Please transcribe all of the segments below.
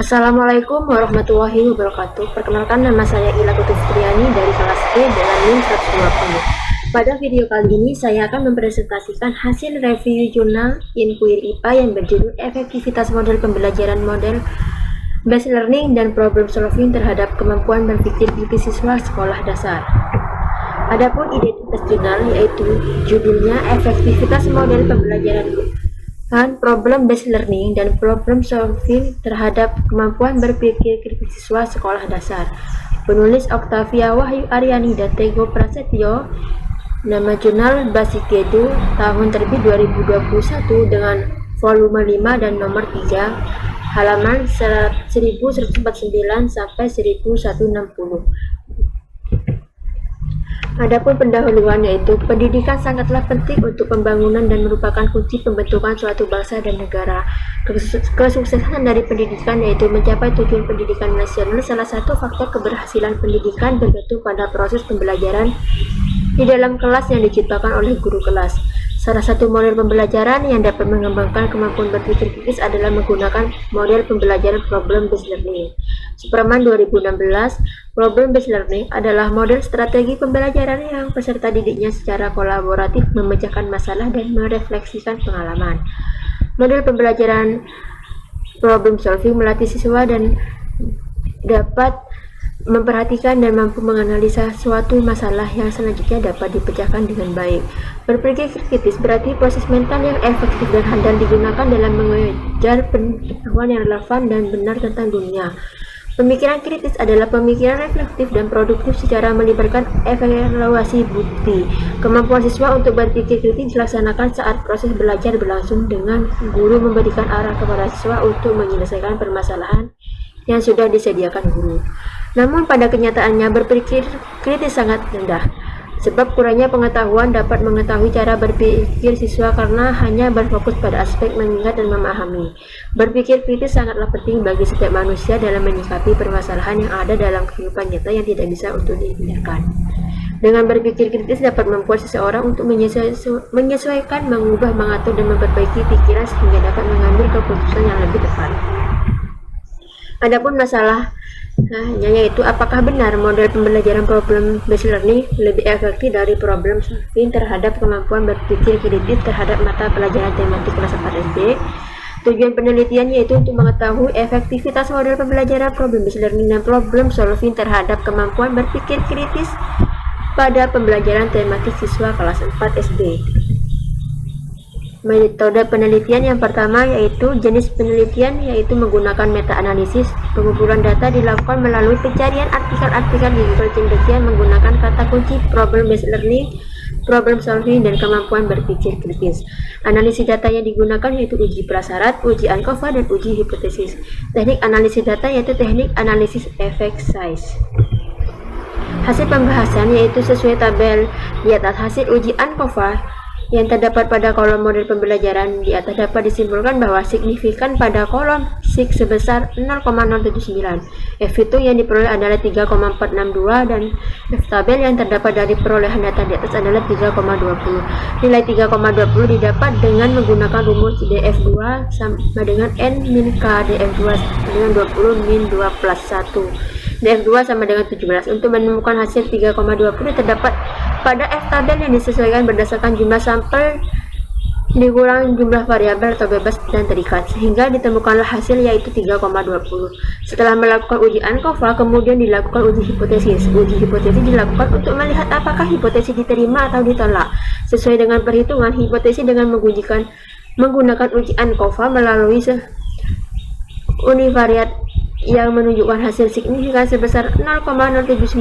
Assalamualaikum warahmatullahi wabarakatuh. Perkenalkan, nama saya Ila Fitriani dari kelas B dengan NIM 120. Pada video kali ini saya akan mempresentasikan hasil review jurnal Inquiry IPA yang berjudul Efektivitas Model Pembelajaran Model Based Learning dan Problem Solving terhadap Kemampuan Berpikir Kritis Siswa Sekolah Dasar. Adapun identitas jurnal yaitu judulnya Efektivitas Model Pembelajaran Problem Based Learning dan Problem Solving terhadap Kemampuan Berpikir Kritis Siswa Sekolah Dasar. Penulis Octavia Wahyu Aryani dan Tego Prasetyo. Nama jurnal Basikedu, tahun terbit 2021 dengan volume 5 dan nomor 3, halaman 1149 sampai 1160. Adapun pendahuluan yaitu pendidikan sangatlah penting untuk pembangunan dan merupakan kunci pembentukan suatu bangsa dan negara. Kesuksesan dari pendidikan yaitu mencapai tujuan pendidikan nasional. Salah satu faktor keberhasilan pendidikan bergantung pada proses pembelajaran di dalam kelas yang diciptakan oleh guru kelas. Salah satu model pembelajaran yang dapat mengembangkan kemampuan berpikir kritis adalah menggunakan model pembelajaran Problem Based Learning. Superman 2016, Problem Based Learning adalah model strategi pembelajaran yang peserta didiknya secara kolaboratif memecahkan masalah dan merefleksikan pengalaman. Model pembelajaran Problem Solving melatih siswa dan dapat memperhatikan dan mampu menganalisa suatu masalah yang selanjutnya dapat dipecahkan dengan baik. Berpikir kritis berarti proses mental yang efektif dan handal digunakan dalam mengejar pengetahuan yang relevan dan benar tentang dunia. Pemikiran kritis adalah pemikiran reflektif dan produktif secara melibatkan evaluasi bukti. Kemampuan siswa untuk berpikir kritis dilaksanakan saat proses belajar berlangsung dengan guru memberikan arah kepada siswa untuk menyelesaikan permasalahan yang sudah disediakan guru. Namun pada kenyataannya berpikir kritis sangat rendah, sebab kurangnya pengetahuan dapat mengetahui cara berpikir siswa karena hanya berfokus pada aspek mengingat dan memahami. Berpikir kritis sangatlah penting bagi setiap manusia dalam menyikapi permasalahan yang ada dalam kehidupan nyata yang tidak bisa untuk dihindarkan. Dengan berpikir kritis dapat membuat seseorang untuk menyesuaikan, mengubah, mengatur, dan memperbaiki pikiran sehingga dapat mengambil keputusan yang lebih tepat. Adapun masalahnya yaitu apakah benar model pembelajaran Problem Based Learning lebih efektif dari Problem Solving terhadap kemampuan berpikir kritis terhadap mata pelajaran tematik kelas 4 SD. Tujuan penelitian yaitu untuk mengetahui efektivitas model pembelajaran Problem Based Learning dan Problem Solving terhadap kemampuan berpikir kritis pada pembelajaran tematik siswa kelas 4 SD. Metode penelitian yang pertama yaitu jenis penelitian yaitu menggunakan meta-analisis. Pengumpulan data dilakukan melalui pencarian artikel-artikel di Google Cendekian menggunakan kata kunci Problem Based Learning, Problem Solving, dan kemampuan berpikir kritis. Analisis data yang digunakan yaitu uji prasyarat, uji ANCOVA, dan uji hipotesis. Teknik analisis data yaitu teknik analisis effect size. Hasil pembahasan yaitu sesuai tabel di atas. Hasil uji ANCOVA yang terdapat pada kolom model pembelajaran di atas dapat disimpulkan bahwa signifikan pada kolom SIG sebesar 0,079. F-hitung yang diperoleh adalah 3,462 dan F-tabel yang terdapat dari perolehan data di atas adalah 3,20. Nilai 3,20 didapat dengan menggunakan rumus DF2 sama dengan N min K DF2 dengan 20 min 2 plus 1. DF2 sama dengan 17. Untuk menemukan hasil 3,20 terdapat pada F-tabel yang disesuaikan berdasarkan jumlah sampel dikurang jumlah variabel atau bebas dan terikat, sehingga ditemukanlah hasil yaitu 3,20. Setelah melakukan uji ANCOVA, kemudian dilakukan uji hipotesis. Uji hipotesis dilakukan untuk melihat apakah hipotesis diterima atau ditolak. Sesuai dengan perhitungan hipotesis dengan menggunakan uji ANCOVA melalui univariat yang menunjukkan hasil signifikan sebesar 0,079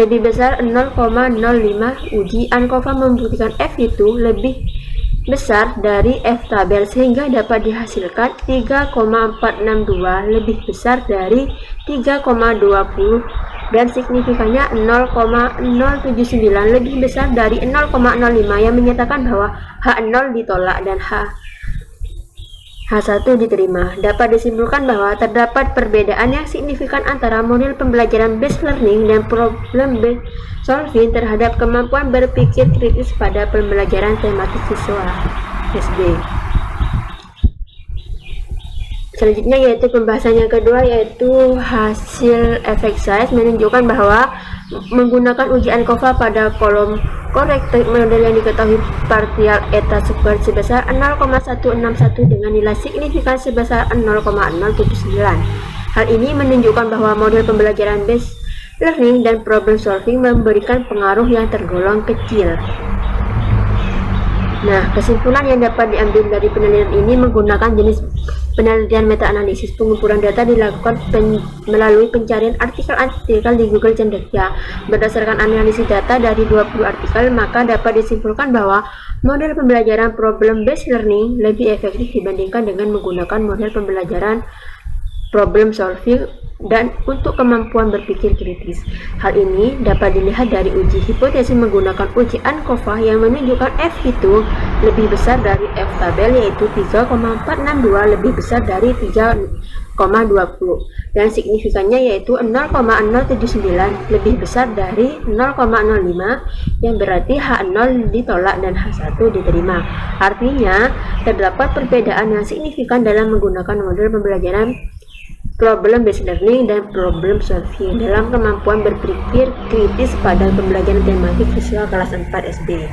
lebih besar 0,05. Uji ANCOVA membuktikan F itu lebih besar dari F-tabel sehingga dapat dihasilkan 3,462 lebih besar dari 3,20 dan signifikannya 0,079 lebih besar dari 0,05 yang menyatakan bahwa H0 ditolak dan H1 diterima. Dapat disimpulkan bahwa terdapat perbedaan yang signifikan antara model pembelajaran based learning dan problem based solving terhadap kemampuan berpikir kritis pada pembelajaran tematik siswa SD. Selanjutnya yaitu pembahasan yang kedua, yaitu hasil exercise menunjukkan bahwa menggunakan uji ANCOVA pada kolom korektor model yang diketahui partial eta squared sebesar 0,161 dengan nilai signifikan sebesar 0,079. Hal ini menunjukkan bahwa model pembelajaran based learning dan problem solving memberikan pengaruh yang tergolong kecil. Nah, kesimpulan yang dapat diambil dari penelitian ini menggunakan jenis penelitian meta-analisis. Pengumpulan data dilakukan melalui pencarian artikel-artikel di Google Cendekia. Berdasarkan analisis data dari 20 artikel, maka dapat disimpulkan bahwa model pembelajaran problem-based learning lebih efektif dibandingkan dengan menggunakan model pembelajaran problem solving dan untuk kemampuan berpikir kritis. Hal ini dapat dilihat dari uji hipotesis menggunakan uji ANCOVA yang menunjukkan F itu lebih besar dari F tabel, yaitu 3,462 lebih besar dari 3,20 dan signifikannya yaitu 0,079 lebih besar dari 0,05 yang berarti H0 ditolak dan H1 diterima. Artinya terdapat perbedaan yang signifikan dalam menggunakan model pembelajaran problem based learning dan problem solving dalam kemampuan berpikir kritis pada pembelajaran tematik siswa kelas 4 SD.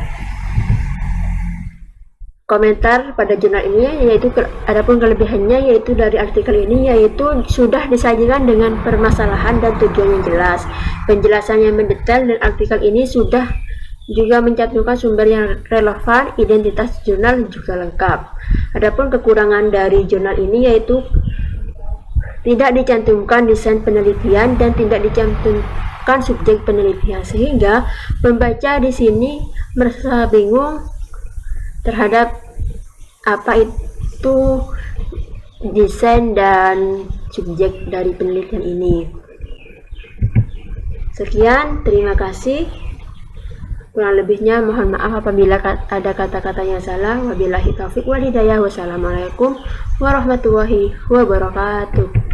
Komentar pada jurnal ini yaitu adapun kelebihannya yaitu dari artikel ini yaitu sudah disajikan dengan permasalahan dan tujuan yang jelas, penjelasan yang mendetail, dan artikel ini sudah juga mencantumkan sumber yang relevan, identitas jurnal juga lengkap. Adapun kekurangan dari jurnal ini yaitu tidak dicantumkan desain penelitian dan tidak dicantumkan subjek penelitian, sehingga pembaca di sini merasa bingung terhadap apa itu desain dan subjek dari penelitian ini. Sekian, terima kasih. Kurang lebihnya mohon maaf apabila ada kata-kata yang salah. Wabillahi taufiq wal hidayah. Wassalamualaikum warahmatullahi wabarakatuh.